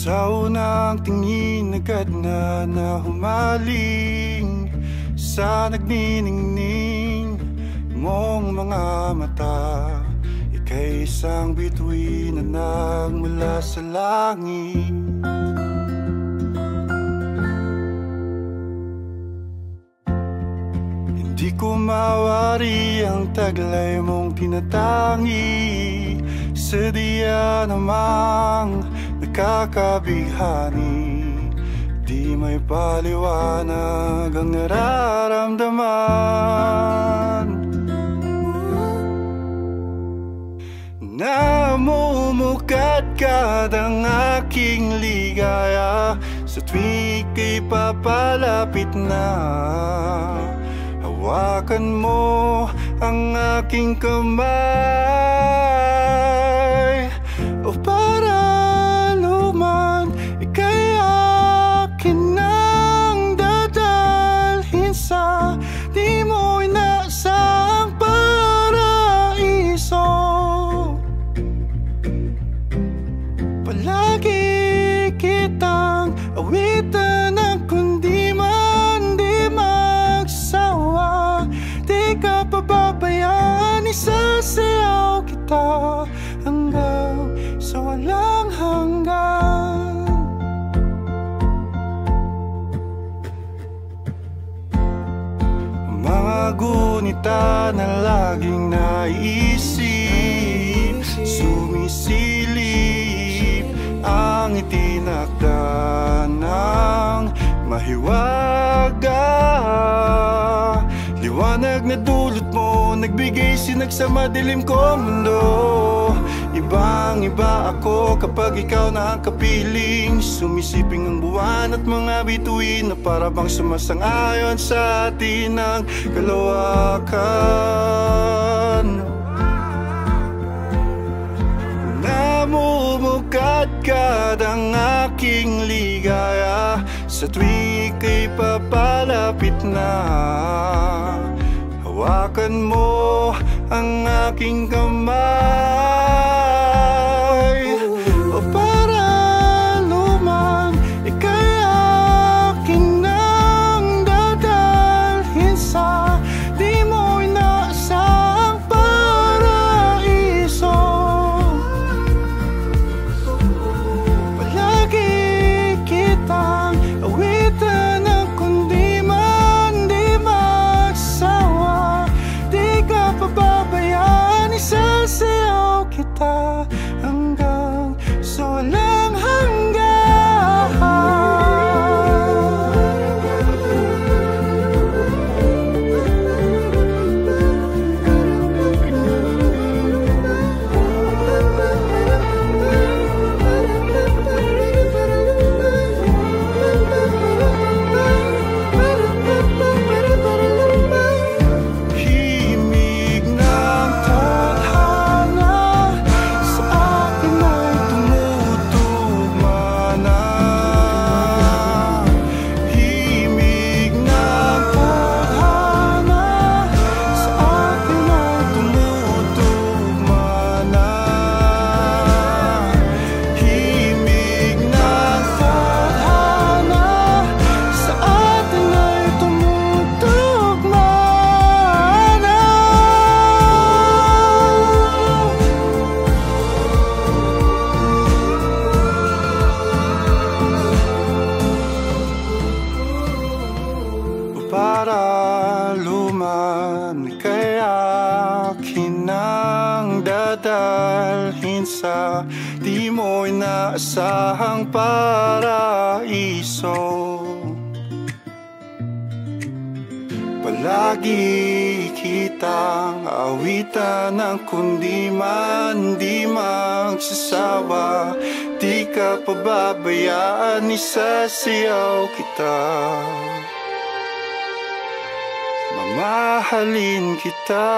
Sa unang tingin agad na nahumaling sa nagniningning mong mga mata. Ika'y isang bituin na nagmula sa langit. Hindi ko mawari ang taglay mong tinatangi, sadya namang nakakabighani. Di may paliwanag ang nararamdaman. Namumukadkad ang aking ligaya sa tuwing ika'y papalapit na. Hawakan mo ang aking kamay, o para luman ika'y akin nang dadalhin sa di mo inaasahang paraiso. Palagi kitang awitan ng kundi man di magsawa. Di ka pababayaan, isasayaw kita hanggang sa walang hanggan. Mga gunita na laging naiisip, sumisilip ang itinakda ng mahiwaga. Liwanag na dulot mo, nagbigay sinag sa madilim kong mundo. Ibang iba ako kapag ikaw na ang kapiling. Sumisiping ang buwan at mga bituin na para bang sumasang-ayon sa atin ng kalawakan. Namumukadkad ang aking ligaya sa tuwing ika'y papalapit na. Hawakan mo ang aking kamay, o para luman ika'y akin nang dadalhin sa di mo inaasahang paraiso. Palagi kitang awitan ng kundi man di magsawa. Di ka pababayaan, isasayaw kita hanggang sa walang hanggan. Himig ng tadhana sa akin ay tumutugma na. Himig ng tadhana sa akin ay tumutugma na. Himig ng tadhana sa atin ay tumutugma na. Para luman ika'y akin nang dadalhin sa di mo inaasahang paraiso. Palagi kitang awitan ng kundi man di magsasawa. Di ka pababayaan, isasayaw kita. Mamahalin kita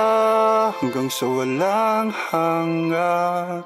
hanggang sa walang hanggan.